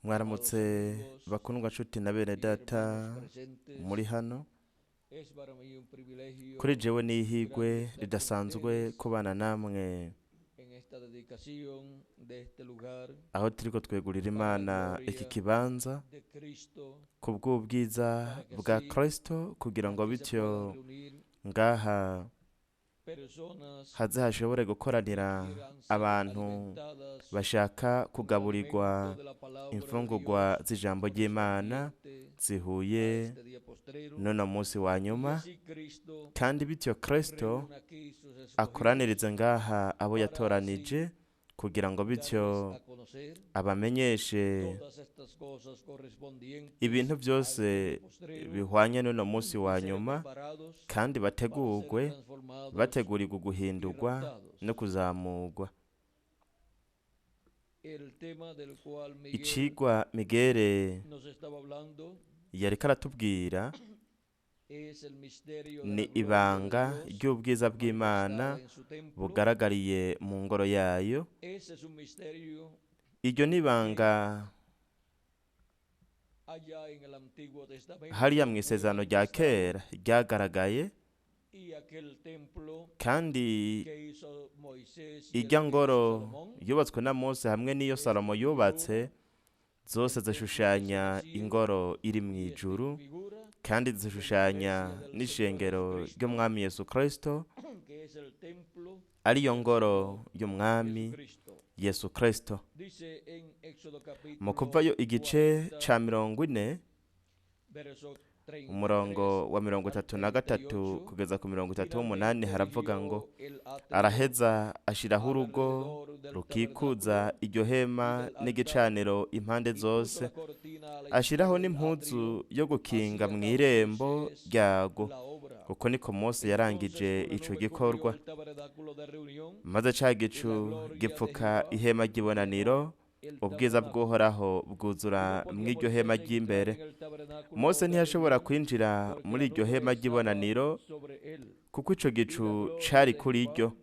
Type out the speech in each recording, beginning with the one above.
Mwaramutse bakundwa nshuti na bene data muri hano. Kuri jewe ni ihigwe ridasanzwe kubana namwe aho turiko twegurira Imana iki kibanza ku bw'ubwiza bwa Kristo, kugira ngo bityo ngaha haze hashobore gukoranira abantu bashaka kugaburirwa imfungurwa z'ijambo ry'Imana zihuye none munsi wa nyuma, kandi bityo Kristo akoranirize ngaha abo yatoranije kugira ngo bityo abamenyeshe ibintu byose bihwanye none munsi wa nyuma, kandi bategurirwa guhindurwa no kuzamurwa. Icigwa Migere yariko aratubwira ni ibanga ry'ubwiza bw'Imana bugaragariye mu ngoro yayo. Iryo ni ibanga hariya mu isezerano rya kera ryagaragaye, kandi irya ngoro yubatswe na Mose hamwe n'iyo Salomo yubatse zose zishushanya ingoro iri mu ijuru, kandi zishushanya n'ishengero ry'umwami Yesu Kristo, ariyo ngoro y'umwami Yesu Kristo. Mu kuvayo igice ca 40 umurongo wa 33 kugeza ku 38 haravuga ngo, araheza ashiraho urugo rukikuza iryo hema n'igicaniro impande zose, ashiraho n'impuzu yo gukinga mu irembo ryago, kuko niko Mose yarangije ico gikorwa. Maze ca gicu gipfuka ihema ry'ibonaniro, ubwiza bw'Uhoraho bwuzura mw'iryo hema ry'imbere. Mose ntiyashobora kwinjira muri iryo hema ry'ibonaniro kuko ico gicu cari kuri ryo,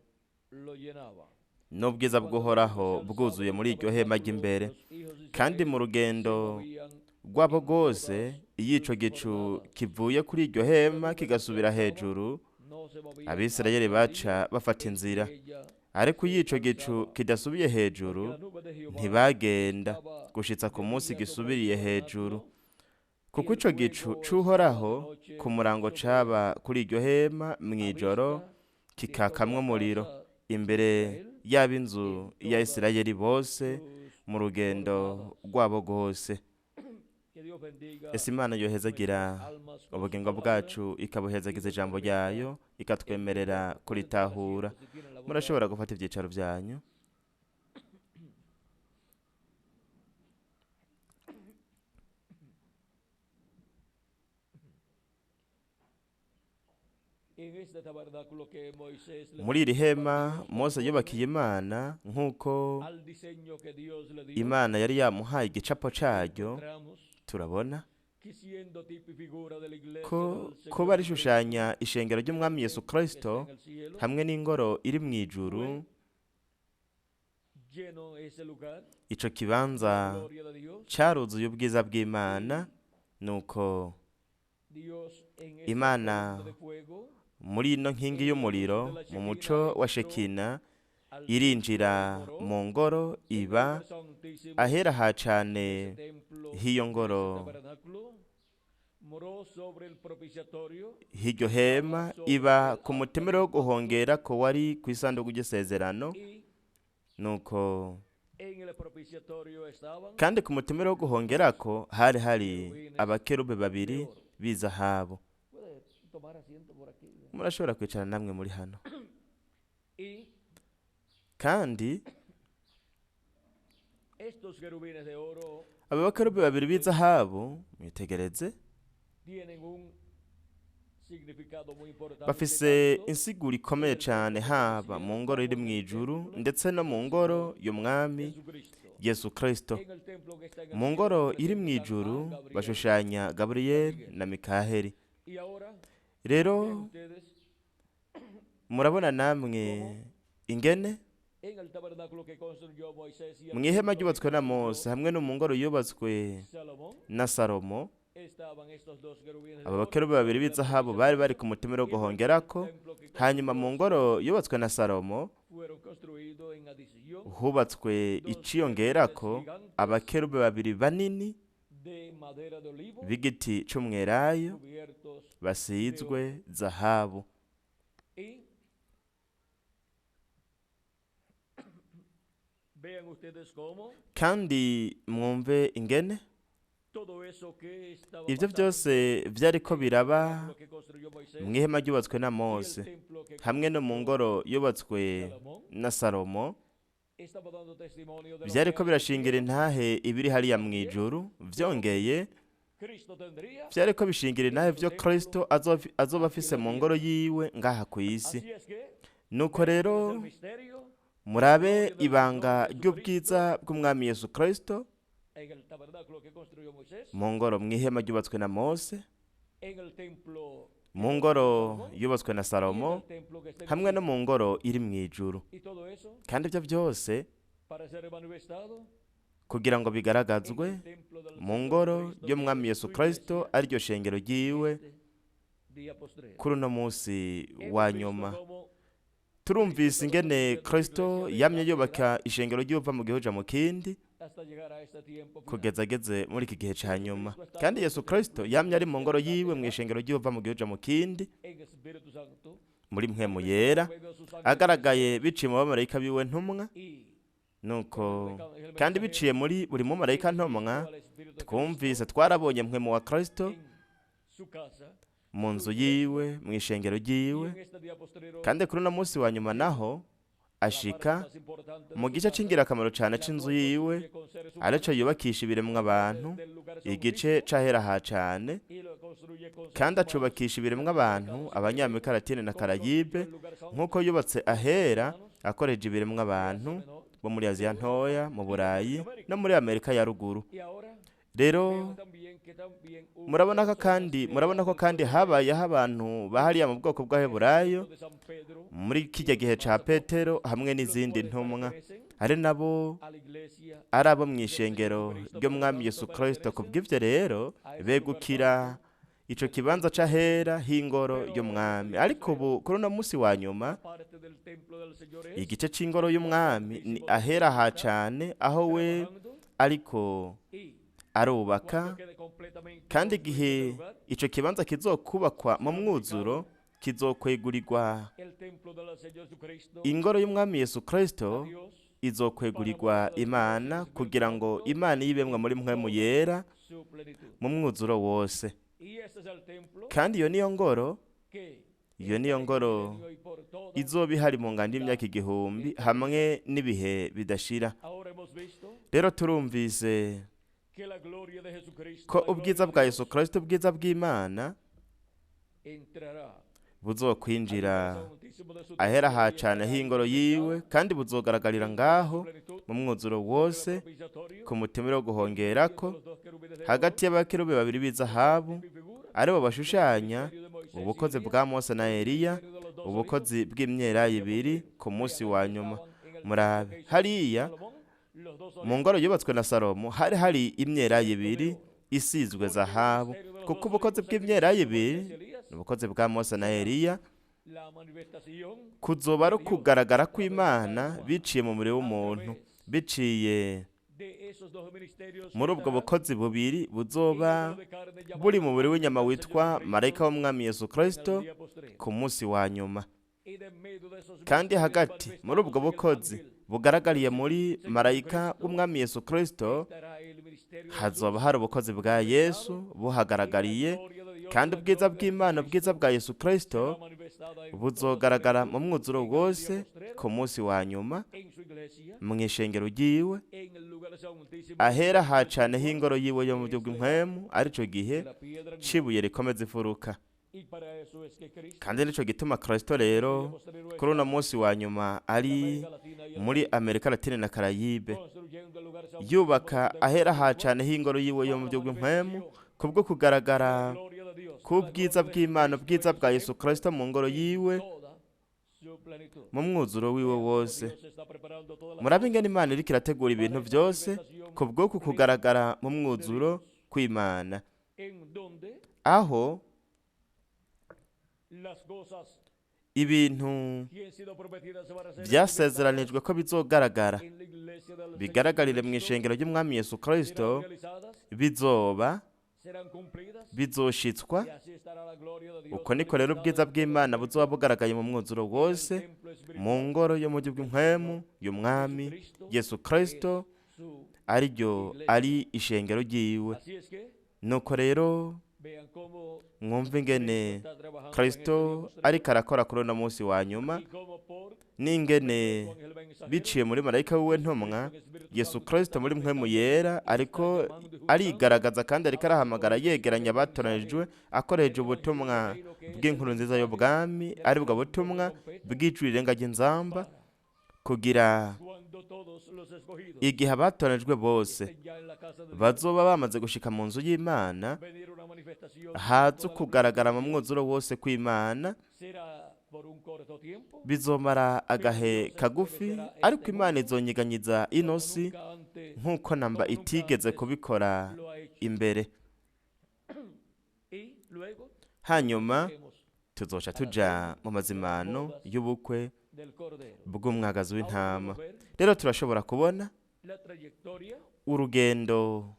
n'ubwiza bw'Uhoraho bwuzuye muri iryo hema ry'imbere. Kandi mu rugendo rwabo rwose, iyo ico gicu kivuye kuri iryo hema kigasubira hejuru, Abisirayeli baca bafata inzira. Ariko iyo ico gicu kidasubiye hejuru, ntibagenda gushitsa ku munsi gisubiriye hejuru, kuko ico gicu c'Uhoraho ku murango caba kuri iryo hema mw'ijoro kikakamwo umuriro imbere y'ab'inzu ya Isirayeli bose mu rugendo rwabo rwose. Ese Imana yohezagira ubugingo bwacu, ikabuhezagiza ijambo ryayo, ikatwemerera kuritahura. Murashobora gufata ivyicaro vyanyu. Muri iri hema Mose yubakiye Imana nk'uko Imana yari yamuhaye igicapo caryo, turabona ko barishushanya ishengero ry'umwami Yesu Kristo hamwe n'ingoro iri mu ijuru. Ico kibanza caruzuye ubwiza bw'Imana, nuko Imana muri ino nkingi y'umuriro mu muco wa Shekina irinjira mu ngoro, iba ahera ha cane h'iyo ngoro. Hiryo hema iba ku mutemere wo guhongera ko wari ku isanduku ry'isezerano, nuko kandi ku mutemere wo guhongerako hari abakerube babiri b'izahabu. Murashobora kwicara namwe muri hano. Kandi aba bakerube babiri b'izahabu, mwitegereze, bafise insiguro ikomeye cyane, haba mu ngoro iri mu ijuru ndetse no mu ngoro y'umwami Yesu Kristo. Mu ngoro iri mu ijuru bashushanya Gaburiyeli na Mikaheli. Rero murabona namwe ingene mu ihema ryubatswe na Mose hamwe no mu ngoro yubatswe na Salomo, abo bakerubi babiri b'izahabu bari bari ku mutima wo guhongerako. Hanyuma mu ngoro yubatswe na Salomo hubatswe iciyongerako abakerubi babiri banini b'igiti c'umwelayo basizwe zahabu. Kandi mwumve ingene ibyo byose byariko biraba mu ihema ryubatswe na Mose hamwe no mu ngoro yubatswe na Salomo, byariko birashingira intahe ibiri hariya mu ijuru. Vyongeye byariko bishingira intahe vyo Kristo azoba afise mu ngoro yiwe ngaha ku isi. Nuko rero murabe ibanga ry'ubwiza bw'umwami Yesu Kristo mu ngoro mu ihema ryubatswe na Mose, mu ngoro yubatswe na Salomo hamwe no mu ngoro iri mu ijuru. Kandi ibyo byose kugira ngo bigaragazwe mu ngoro y'umwami Yesu Kristo ariryo shengero ryiwe kuri uno munsi wa nyuma. Turumvise ingene Kristo yamye yubaka ishengero ry'uva mu gihuja mu kindi kugeza ageze muri iki gihe ca nyuma. Kandi Yesu Kristo yamye ari mu ngoro yiwe mu ishengero ry'uva mu gihuja mu kindi muri mpwemu yera, agaragaye biciye mu bamarayika biwe ntumwa. Nuko kandi biciye muri buri mumarayika ntumwa twumvise, twarabonye mpwemu wa Kristo mu nzu yiwe, mu ishengero ryiwe. Kandi kuri uno munsi wa nyuma naho ashika mu gice c'ingirakamaro cane c'inzu yiwe, arico yubakisha ibiremwa abantu, igice c'ahera ha cane. Kandi acubakisha ibiremwa abantu, abanyamerika Latine na Karayibe, nk'uko yubatse ahera akoreje ibiremwa abantu bo muri Aziya ntoya, mu Burayi no muri Amerika ya ruguru. Rero murabona ko kandi habayeho abantu bahariya mu bwoko bw'Abaheburayo muri kijya gihe ca Petero hamwe n'izindi ntumwa, ari nabo ari abo mu ishengero ry'umwami Yesu Kristo. Kubw'ivyo rero begukira ico kibanza c'ahera h'ingoro y'umwami. Ariko ubu kuri uno munsi wa nyuma igice c'ingoro y'umwami ni ahera ha cane, aho we ariko arubaka. Kandi igihe ico kibanza kizokubakwa mu mwuzuro, kizokwegurirwa ingoro y'umwami Yesu Kristo, izokwegurirwa Imana kugira ngo Imana yibemwa muri mpwemu yera mu mwuzuro wose. Kandi iyo niyo ngoro izoba ihari mu nganda y'imyaka 1000 hamwe n'ibihe bidashira. Rero turumvise ko ubwiza bwa Yesu Kristo, ubwiza bw'Imana buzokwinjira ahera ha cane h'ingoro yiwe, kandi buzogaragarira ngaho mu mwuzuro wose ku mutima wo guhongerako hagati y'abakerubi babiri b'izahabu, aribo bashushanya ubukozi bwa Mose na Eliya, ubukozi bw'imyelayo ibiri ku munsi wa nyuma. Murabe hariya mu ngoro yubatswe na Salomo hari imyelayo ibiri isizwe zahabu, kuko ubukozi bw'imyelayo ibiri ubukozi bwa Mose na Eliya kuzoba ari kugaragara kw'Imana biciye mu mubiri w'umuntu, biciye muri ubwo bukozi bubiri buzoba buri mu mubiri w'inyama witwa marayika w'umwami Yesu Kristo ku munsi wa nyuma. Kandi hagati muri ubwo bukozi bugaragariye muri marayika w'umwami Yesu Kristo hazoba hari ubukozi bwa Yesu buhagaragariye, kandi ubwiza bw'Imana, ubwiza bwa Yesu Kristo buzogaragara mu mwuzuro wose ku munsi wa nyuma mu ishengero ryiwe ahera ha cane h'ingoro yiwe yo mu buryo bw'impwemu, arico gihe cibuye rikomeza ifuruka. Kandi nico gituma Kristo rero kuri uno munsi wa nyuma ari muri Amerika Latine na Karayibe yubaka ahera ha cane h'ingoro yiwe yo mu buryo bw'impwemu, kubwo kugaragara k'ubwiza bw'Imana, ubwiza bwa Yesu Kristo mu ngoro yiwe mu mwuzuro wiwe wose. Murabe ingene Imana iriko irategura ibintu byose kubwo kugaragara mu mwuzuro kw'Imana, aho ibintu byasezeranijwe ko bizogaragara bigaragarire mu ishengero ry'Umwami Yesu Kristo, bizoshitswa. Uko niko rero ubwiza bw'Imana buzoba bugaragaye mu mwuzuro wose, mu ngoro yo mu bw'Impwemu y'Umwami Yesu Kristo, ari ishengero ryiwe. Nuko rero mwumve ingene Kristo ariko arakora kuri uno munsi wa nyuma, n'ingene biciye muri marayika wiwe ntumwa Yesu Kristo muri mpwemu yera ariko arigaragaza kandi ariko arahamagara yegeranya abatoranijwe akoresheje ubutumwa bw'inkuru nziza y'ubwami, ari bwo butumwa bw'ijwi rirenga ry'inzamba, kugira igihe abatoranijwe bose bazoba bamaze gushika mu nzu y'Imana, haza kugaragara mu mwuzuro wose kw'Imana. Bizomara agahe kagufi, ariko Imana izonyiganyiza ino si nk'uko namba itigeze kubikora imbere. Hanyuma tuzoca tuja mu mazimano y'ubukwe bw'umwagazi w'intama. Rero turashobora kubona urugendo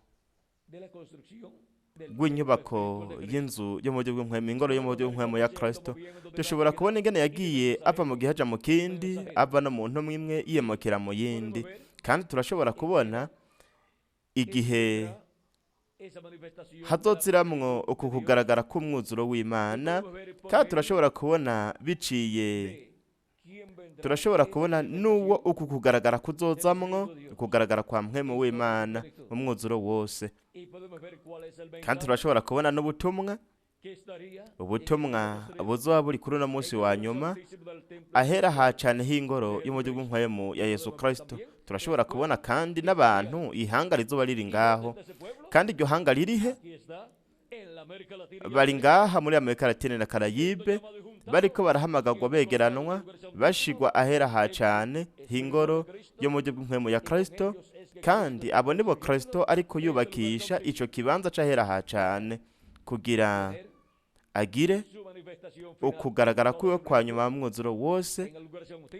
rw'inyubako y'inzu yo mu buryo bw'impwemu, ingoro yo mu buryo bw'impwemu ya Kristo. Dushobora kubona ingene yagiye ava mu gihe aja mu kindi, ava no mu ntumwa imwe yiyemukira mu yindi. Kandi turashobora kubona igihe hazoziramwo uku kugaragara k'umwuzuro w'Imana, kandi turashobora kubona turashobora kubona n'uwo uku kugaragara kuzozamwo, kugaragara kwa mpwemu w'Imana mu mwuzuro wose. Kandi turashobora kubona n'ubutumwa buzoba buri kuri uno munsi wa nyuma, ahera hacane h'ingoro y'umuryo bw'impwemu ya Yesu Kristo. Turashobora kubona kandi n'abantu ihanga rizoba riri ngaho, kandi iryo hanga ririhe? Bari ngaha muri Amerika Latine na Karayibe, bariko barahamagagwa begeranwa, bashigwa ahera hacane h'ingoro y'umuryo bw'impwemu ya Kristo. Kandi abo nibo Kristo ariko yubakisha ico kibanza c'ahera hacane, kugira agire ukugaragara kwiwe kwa nyuma mu mwuzuro wose,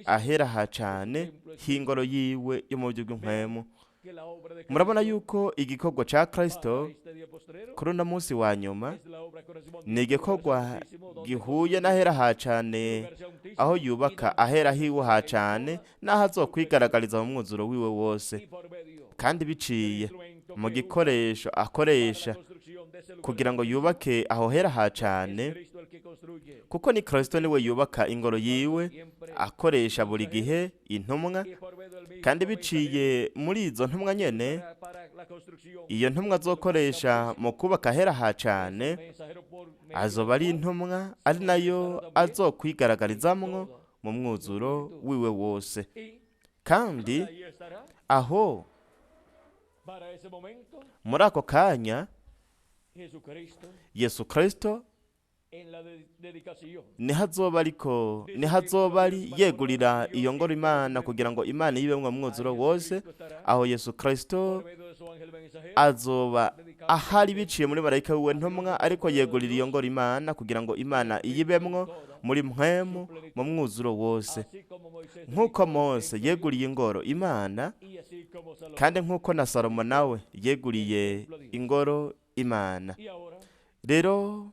ahera hacane h'ingoro yiwe yo mu buryo bw'impwemu. Murabona yuko igikorwa ca Kristo kuri uno munsi wa nyuma ni igikorwa gihuye n'ahera hacane, aho yubaka ahera hiwe hacane n'aho azokwigaragariza mu mwuzuro wiwe wose, kandi biciye mu gikoresho akoresha kugira ngo yubake aho hera hacane, kuko ni Kristo niwe yubaka ingoro yiwe akoresha buri gihe intumwa. Kandi biciye muri izo ntumwa nyene, iyo ntumwa azokoresha mu kubaka ahera hacane azoba ari intumwa, ari nayo azokwigaragarizamwo mu mwuzuro wiwe wose. Kandi aho muri ako kanya Yesu Kristo nihazoba ari yegurira iyo ngoro Imana kugira ngo Imana yibemwe mu mwuzuro wose. Aho Yesu Kristo azoba ahari biciye muri marayika wiwe ntumwa, ariko yegurira iyo ngoro Imana kugira ngo Imana iyibemwo muri mpwemu mu mwuzuro wose. Nk'uko Mose yeguriye ingoro Imana, kandi nk'uko na Salomo nawe yeguriye ingoro Imana. Rero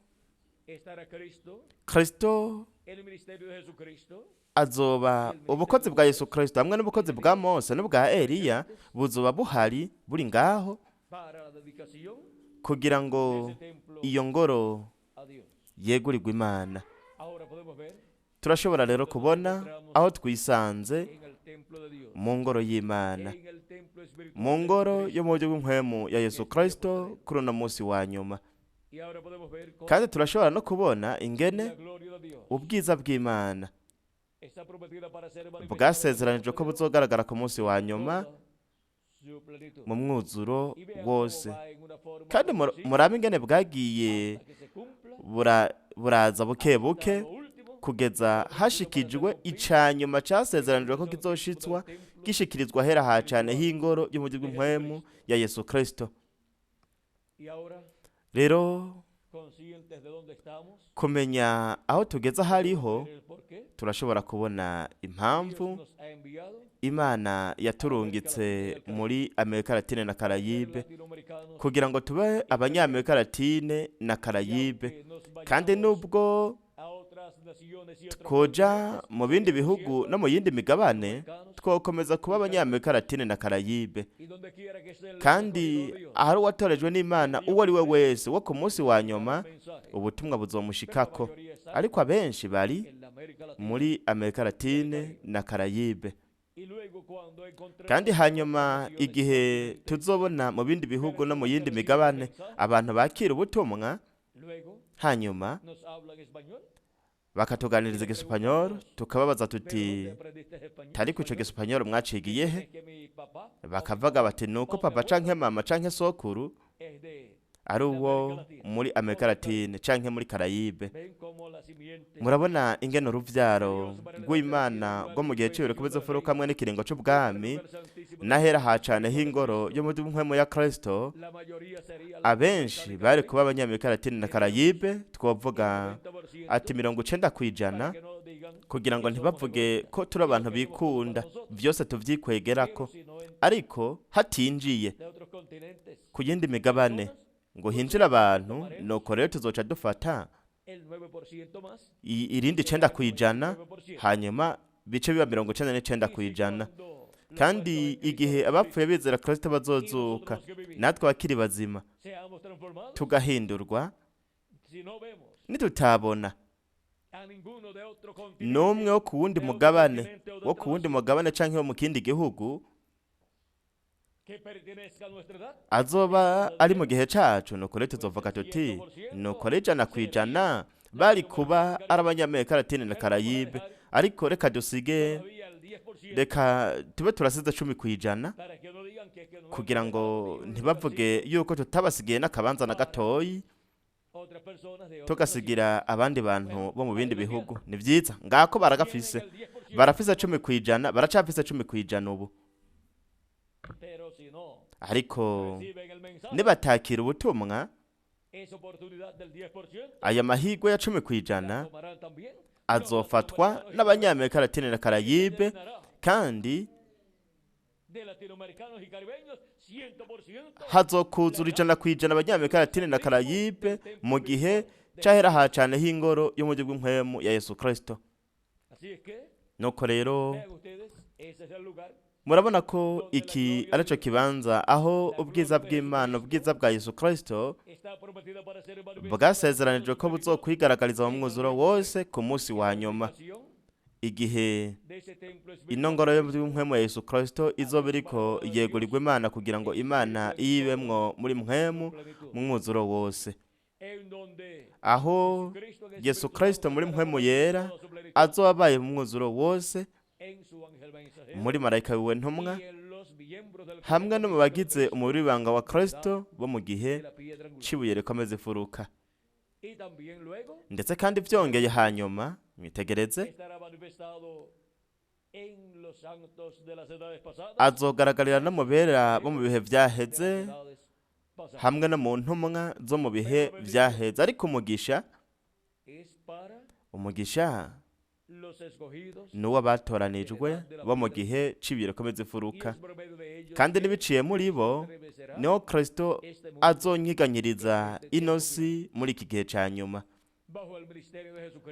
Kristo azoba, ubukozi bwa Yesu Kristo hamwe n'ubukozi bwa Mose n'ubwa Eliya buzoba buhari buri ngaho, kugira ngo iyo ngoro yegurirwe Imana. Turashobora rero kubona aho twisanze mu ngoro y'Imana, mu ngoro yo mu buryo bw'impwemu ya Yesu Kristo kuri uno munsi wa nyuma. Kandi turashobora no kubona ingene ubwiza bw'Imana bwasezeranijwe ko buzogaragara ku munsi wa nyuma mu mwuzuro wose. Kandi murabe ingene bwagiye buraza buke buke, kugeza hashikijwe icanyuma casezeranijwe ko kizoshitswa gishikirizwa hera ha cane h'ingoro y'umujyi bw'impwemu ya Yesu Kristo. Rero kumenya aho tugeze hariho turashobora kubona impamvu Imana yaturungitse muri Amerika Latine na Karayibe kugira ngo tube abanyamerika Latine na Karayibe, kandi nubwo twoja mu bindi bihugu no mu yindi migabane twokomeza kuba abanyamerika Latine na Karayibe, kandi ahari uwatorejwe n'Imana uwo ari we wese wo ku munsi wa nyuma ubutumwa buzomushikako, ariko abenshi bari muri Amerika Latine na Karayibe. Kandi hanyuma igihe tuzobona mu bindi bihugu no mu yindi migabane abantu bakira ubutumwa, hanyuma bakatuganiriza igisupanyoro, tukababaza tuti tariko ico gisupanyoro mwacigiye he? Bakavuga bati nuko papa canke mama canke sokuru ari uwo muri Amerika Latine canke muri Karayibe. Murabona ingene uruvyaro rw'Imana rwo mu gihe c'ibihe kubizofuruka hamwe n'ikiringo c'ubwami nahera ha cane h'ingoro yo mu mpwemu ya Kristo, abenshi bari kuba abanyamerika Latine na Karayibe, twovuga ati 90% kugira ngo ntibavuge ko turi abantu bikunda vyose tuvyikwegerako, ariko hatinjiye ku yindi migabane ngo hinjira abantu, nuko rero tuzoca dufata irindi 9%, hanyuma bice biba 99%. Kandi igihe abapfuye bizera Kristo bazozuka, natwe bakiri bazima tugahindurwa, nitutabona n'umwe wo ku wundi mugabane canke wo mu kindi gihugu azoba ari mu gihe cacu, nuko rero tuzovuga tuti nuko rero 100% bari kuba ari abanyamerika Latine na Karayibe, ariko reka dusige, reka tube turasize 10% kugira ngo ntibavuge yuko tutabasigiye n'akabanza na gatoyi tugasigira abandi bantu bo mu bindi bihugu. Ni vyiza ngako barafise 10%, baracafise 10% ubu, ariko nibatakira ubutumwa aya mahirwe ya 10% azofatwa n'abanyamerika Latine na Karayibe, kandi hazokuzura 100% abanyamerika Latine na Karayibe mu gihe cahera ha cane h'ingoro y'umujyi bw'impwemu ya Yesu Kristo. Nuko rero murabona ko iki arico kibanza aho ubwiza bw'Imana, ubwiza bwa Yesu Kristo bwasezeranijwe ko buzokwigaragariza mu mwuzuro wose ku munsi wa nyuma, igihe ino ngoro y'umwemu wa Yesu Kristo izoba iriko yegurirwa Imana kugira ngo Imana iyibemwo muri mpwemu mu mwuzuro wose, aho Yesu Kristo muri mpwemu yera azoba abaye mu mwuzuro wose muri marayika wiwe ntumwa hamwe no mu bagize umubiri w'ibanga wa Kristo bo mu gihe cibuye rikomeza ifuruka. Ndetse kandi vyongeye hanyuma mwitegereze azogaragarira no mu bera bo mu bihe vyaheze hamwe no mu ntumwa zo mu bihe vyaheze, ariko umugisha nuwo batoranijwe bo mu gihe cibiye rikomeza ifuruka, kandi nibiciye muri bo niho Kristo azonyiganyiriza inosi muri iki gihe ca nyuma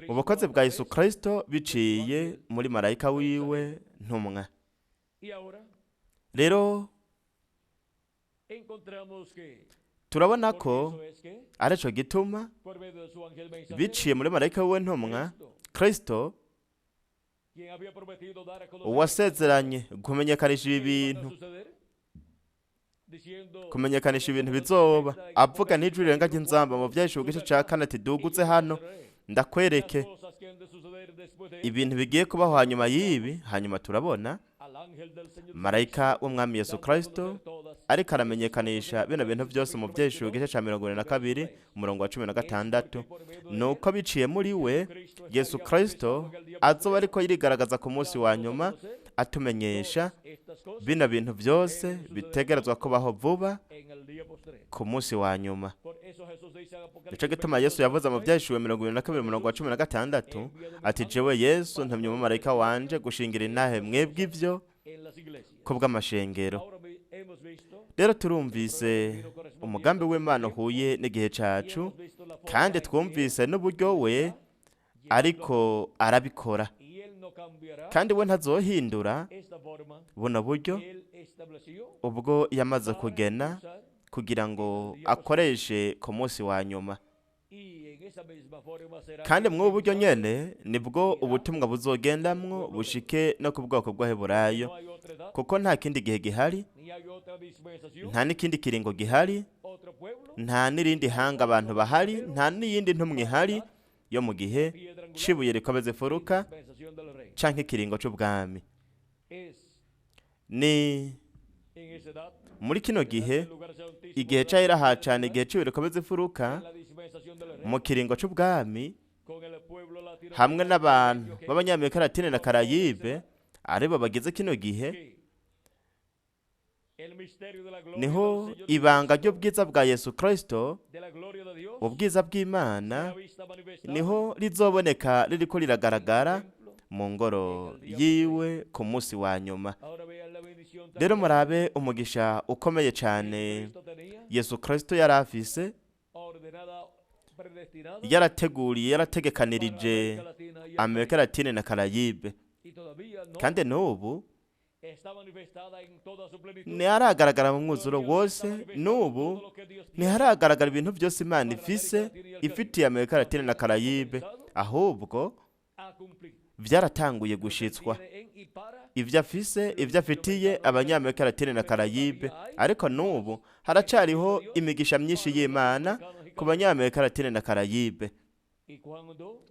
ubukozi bwa Yesu Kristo biciye muri marayika wiwe ntumwa. Rero turabona ko arico gituma biciye muri marayika wiwe ntumwa Kristo uwasezeranye kumenyekanisha ibintu bizoba, avuga n'ijwi rirenga ry'inzamba mu vyahishwe igice ca 4 ati dugutse hano ndakwereke ibintu bigiye kubaho hanyuma y'ibi. Hanyuma turabona marayika w'umwami Yesu Kristo ariko aramenyekanisha bino bintu byose mu byeshuwe igice cya 42 umurongo wa 16 nuko biciye muri we Yesu Kristo azoba ariko yirigaragaza ku munsi wa nyuma atumenyesha bino bintu byose bitegerezwa kubaho vuba ku munsi wa nyuma. Nico gituma Yesu yavuze mu byeshuwe 22 umurongo wa 16 ati jewe Yesu ntumye umumarayika wanje gushingira intahe mwebwe ivyo kubw'amashengero. Rero turumvise umugambi w'Imana uhuye n'igihe cacu, kandi twumvise n'uburyo we ariko arabikora, kandi we ntazohindura buno buryo ubwo yamaze kugena kugira ngo akoreshe ku munsi wa nyuma. Kandi mw'ubu buryo nyene nibwo ubutumwa buzogendamwo bushike no ku bwoko bw'Abaheburayo, kuko nta kindi gihe gihari, nta n'ikindi kiringo gihari, nta n'irindi hanga abantu bahari, nta n'iyindi ntumwa ihari yo mu gihe cibuye rikomeza ifuruka canke ikiringo c'ubwami. Ni muri kino gihe, igihe cahera cane, igihe cibuye rikomeza ifuruka mu kiringo c'ubwami, hamwe n'abantu b'Abanyamerika Latine na Karayibe aribo bagize kino gihe, niho ibanga ry'ubwiza bwa Yesu Kristo, ubwiza bw'Imana, niho rizoboneka ririko riragaragara mu ngoro yiwe ku munsi wa nyuma. Rero murabe umugisha ukomeye cyane Yesu Kristo yari afise, yarateguriye, yarategekanirije Amerika Latine na Karayibe, kandi n'ubu ntiharagaragara mu mwuzuro wose, n'ubu ntiharagaragara ibintu byose Imana ifitiye Amerika Latine na Karayibe, ahubwo byaratanguye gushitswa ibyo afise, ibyo afitiye Abanyamerika Latine na Karayibe. Ariko n'ubu haracariho imigisha myinshi y'Imana ku Banyamerika Latine na Karayibe,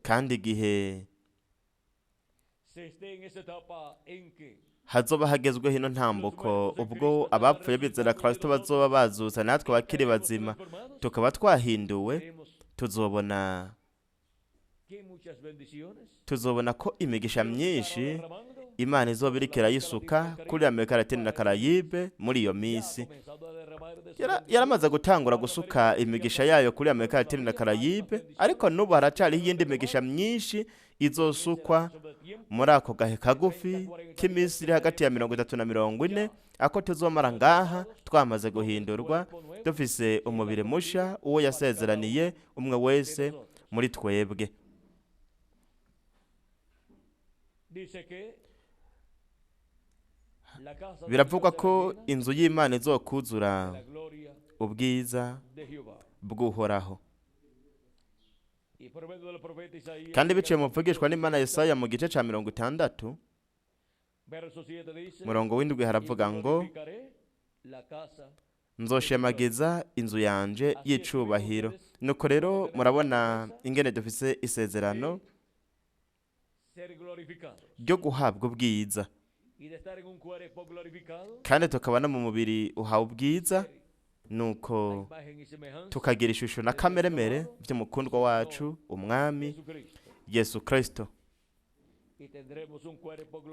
kandi igihe hazoba hagezweho ino ntambuko, ubwo abapfuye bizera Kristo bazoba bazutse, natwe bakiri bazima tukaba twahinduwe, tuzobona ko imigisha myinshi Imana izoba iriko irayisuka kuri Amerika Latine na Karayibe muri iyo minsi. Yaramaze gutangura gusuka imigisha yayo kuri Amerika Latine na Karayibe, ariko n'ubu haracariho iyindi migisha myinshi izosukwa muri ako gahe kagufi k'iminsi iri hagati ya 30 na 40, ako tuzomara ngaha twamaze guhindurwa, dufise umubiri musha, uwo yasezeraniye umwe wese muri twebwe. Biravugwa ko inzu y'Imana izokuzura ubwiza bw'Uhoraho, kandi biciye mu mvugishwa n'Imana Yesaya mu gice ca 60 murongo w'indwi haravuga ngo nzoshemagiza inzu yanje y'icubahiro. Nuko rero murabona ingene dufise isezerano ryo guhabwa ubwiza, kandi tukaba no mu mubiri uhawe ubwiza, nuko tukagira ishusho na kameremere by'umukundwa wacu Umwami Yesu Kristo,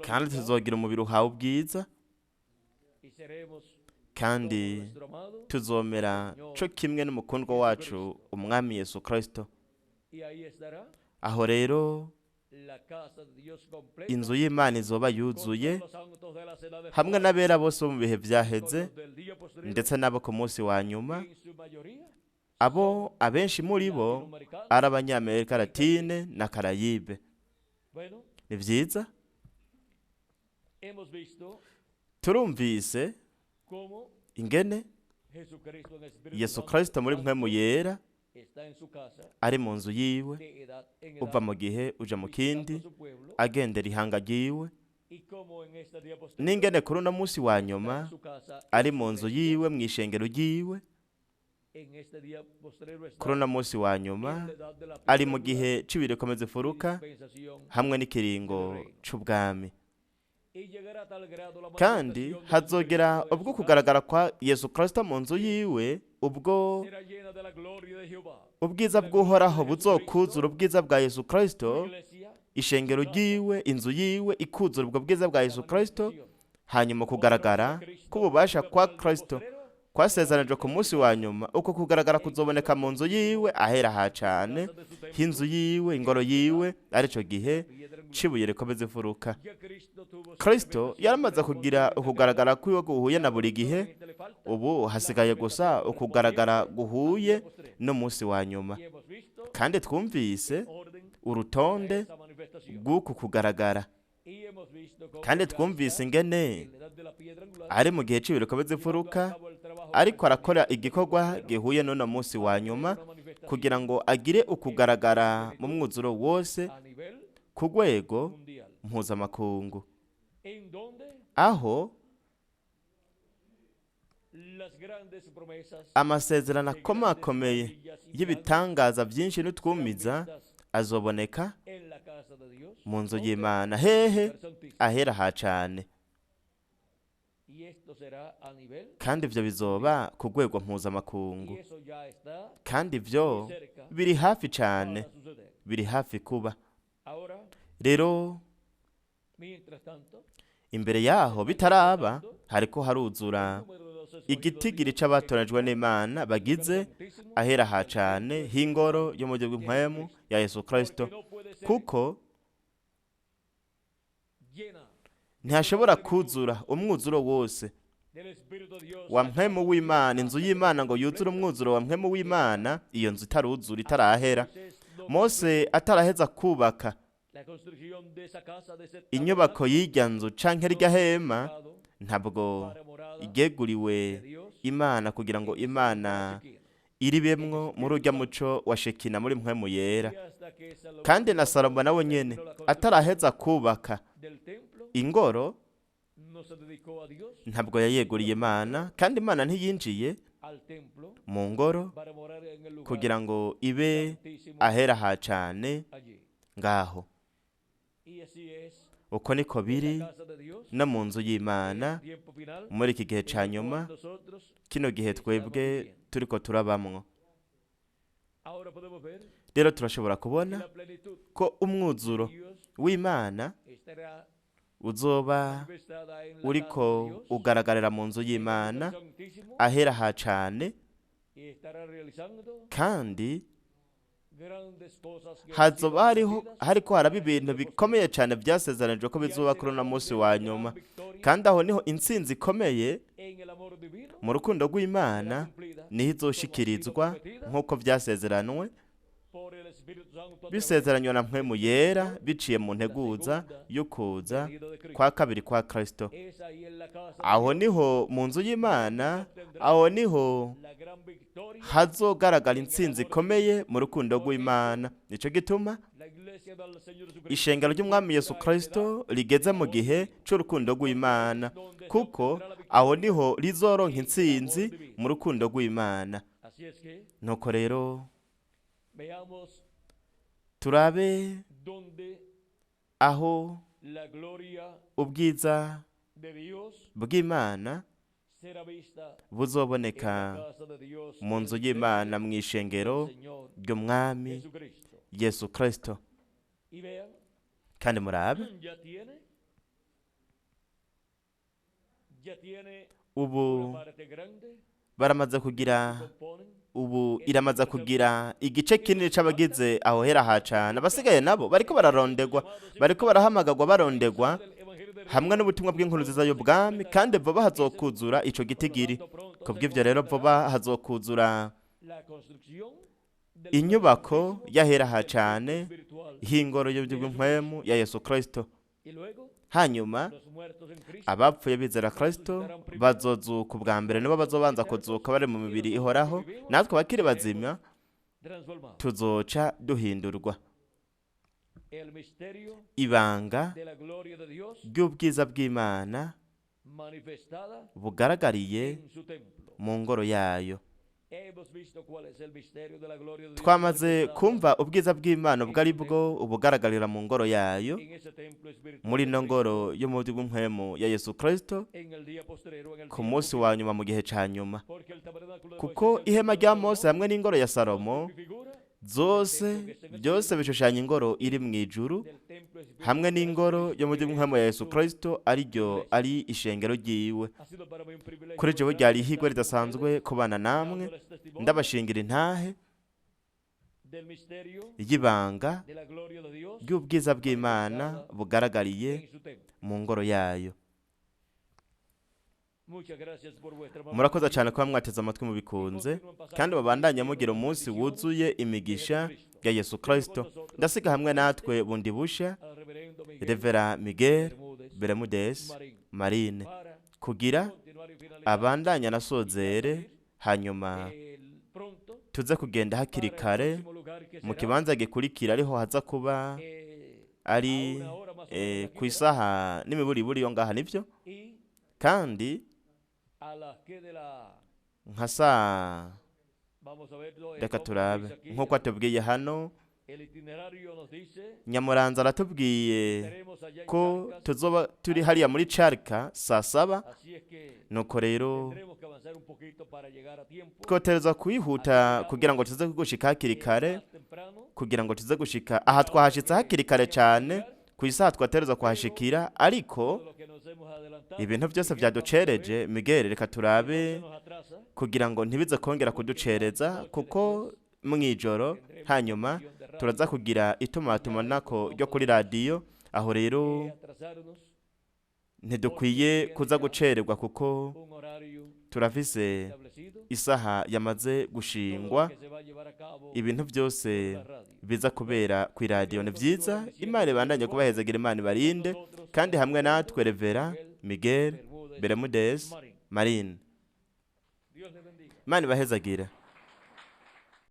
kandi tuzogira umubiri uhawe ubwiza, kandi tuzomera co kimwe n'umukundwa wacu Umwami Yesu Kristo. Aho rero inzu y'Imana izoba yuzuye, hamwe n'abera bose bo mu bihe vyaheze, ndetse n'abo ku munsi wa nyuma, abo abenshi muri bo ari Abanyamerika Latine na Karayibe. Ni vyiza, turumvise ingene Yesu Kristo muri mpwemu yera ari mu nzu yiwe, uva mu gihe uja mu kindi, agendera ihanga ryiwe, n'ingene kuri uno munsi wa nyuma ari mu nzu yiwe, mw'ishengero ryiwe, kuri uno munsi wa nyuma ari mu gihe c'ibihe bikomeza ifuruka hamwe n'ikiringo c'ubwami. kandi hazogera ubwo kugaragara kwa Yesu Kristo mu nzu yiwe, ubwo ubwiza bw'uhoraho buzokuzura ubwiza bwa Yesu Kristo, ishengero ryiwe, inzu yiwe ikuzura ubwo bwiza bwa Yesu Kristo. Hanyuma kugaragara k'ububasha kwa Kristo kwasezeranijwe ku munsi wa nyuma, uko kugaragara kuzoboneka mu nzu yiwe ahera ha cane, h'inzu yiwe, ingoro yiwe, arico gihe cibuye rikomeza imfuruka. Kristo yaramaze kugira ukugaragara kwiwe guhuye na buri gihe, ubu hasigaye gusa ukugaragara guhuye no munsi wa nyuma. Kandi twumvise urutonde rw'uku kugaragara, kandi twumvise ingene ari mu gihe cibuye rikomeza imfuruka, ariko arakora igikorwa gihuye n'uno munsi wa nyuma kugira ngo agire ukugaragara mu mwuzuro wose ku rwego mpuzamakungu, aho amasezerano akomakomeye y'ibitangaza byinshi n'utwumiza azoboneka mu nzu y'Imana. Hehe? Ahera ha cane. Kandi ivyo bizoba ku rwego mpuzamakungu, kandi ivyo biri hafi cane, biri hafi kuba. Rero imbere yaho bitaraba, hariko haruzura igitigiri c'abatoranijwe n'Imana bagize ahera ha cane h'ingoro yo mu buryo bw'impwemu ya Yesu Kristo, kuko ntihashobora kuzura umwuzuro wose wa mpwemu w'Imana, inzu y'Imana ngo yuzure umwuzuro wa mpwemu w'Imana, iyo nzu itaruzura, itarahera. Mose ataraheza kubaka inyubako y'irya nzu canke rya hema, ntabwo igeguriwe Imana kugira ngo Imana iribemwo muri urya muco wa Shekina, muri mpwemu yera. Kandi na Salomo nawe nyene ataraheza kubaka ingoro, ntabwo yayeguriye Imana, kandi Imana ntiyinjiye mu ngoro kugira ngo ibe ahera ha cane ngaho. Uko niko biri no mu nzu y'Imana muri iki gihe ca nyuma, kino gihe twebwe turiko turabamwo. Rero turashobora kubona ko umwuzuro w'Imana uzoba uriko ugaragarira mu nzu y'Imana ahera ha cane, kandi hazoba hariko haraba ibintu bikomeye cane vyasezeranijwe ko bizoba kuri uno munsi wa nyuma. Kandi aho niho intsinzi ikomeye mu rukundo rw'Imana niho izoshikirizwa nk'uko vyasezeranwe, bisezeranywa na mpwemu yera, biciye mu nteguza y'ukuza kwa kabiri kwa Kristo. Aho niho mu nzu y'Imana, aho niho hazogaragara intsinzi ikomeye mu rukundo rw'Imana. Nico gituma ishengero ry'umwami Yesu Kristo rigeze mu gihe c'urukundo rw'Imana, kuko aho niho rizoronka intsinzi mu rukundo rw'Imana. Nuko rero turabe aho ubwiza bw'Imana buzoboneka mu nzu y'Imana, mu ishengero ry'umwami Yesu Kristo. Kandi murabe ubu baramaze kugira, ubu iramaze kugira igice kinini c'abagize aho hera ha cane. Abasigaye nabo bariko bararondegwa, bariko barahamagagwa barondegwa hamwe n'ubutumwa bw'inkuru nziza y'ubwami, kandi vuba hazokuzura ico gitigiri. Kubw'ivyo rero vuba hazokuzura inyubako y'ahera ha cane h'ingoro y'uburyo bw'impwemu ya Yesu Kristo. Hanyuma abapfuye bizera Kristo bazozuka ubwa mbere, nibo bazobanza kuzuka bari mu mibiri ihoraho, natwe bakiri bazima tuzoca duhindurwa. Ibanga ry'ubwiza bw'Imana bugaragariye mu ngoro yayo. twamaze kumva ubwiza bw'Imana ubwo ari bwo ubugaragarira mu ngoro yayo, muri ino ngoro yo mu bw'Impwemu ya Yesu Kristo ku munsi wa nyuma mu gihe ca nyuma. Kuko ihema rya Mose hamwe n'ingoro ya Salomo byose bishushanya ingoro iri mu ijuru hamwe n'ingoro yo mu bw'Impwemu ya Yesu Kristo ari ishengero ryiwe. Kuri jewe ryari ihigwe ridasanzwe kubana namwe, ndabashingira intahe y'ibanga ry'ubwiza bw'Imana bugaragariye mu ngoro yayo. Murakoze cyane kuba mwateze amatwi mubikunze, kandi babandanye mugira umunsi wuzuye imigisha ya Yesu Kristo. Ndasiga hamwe natwe bundi busha Revera Miguel Bermudez Marine kugira abandanya nasozere, hanyuma tuze kugenda hakiri kare mu kibanza gikurikira, ariho haza kuba ari ku isaha n'imiburiburi yo ngaha, nivyo kandi nka saa, reka turabe nk'uko atubwiye hano, Nyamuranza aratubwiye ko tuzoba turi hariya muri Charika saa 7. Nuko rero twotereza kuyihuta kugira ngo tuze gushika hakiri kare, kugira ngo tuze gushika aha twahashitse hakiri kare cyane ku isaha twatereza kuhashikira, ariko ibintu byose byaducereje. Miguel, reka turabe kugira ngo ntibize kongera kuducereza, kuko mwijoro hanyuma turaza kugira itumatumanako ryo kuri radiyo. Aho rero ntidukwiye kuza gucererwa, kuko turafise isaha yamaze gushingwa. Ibintu byose biza kubera ku radiyo ni byiza. Imana ibandanye kubahezagira, Imana ibarinde, kandi hamwe natwe Revera Miguel Bermudez Marine. Imana ibahezagira.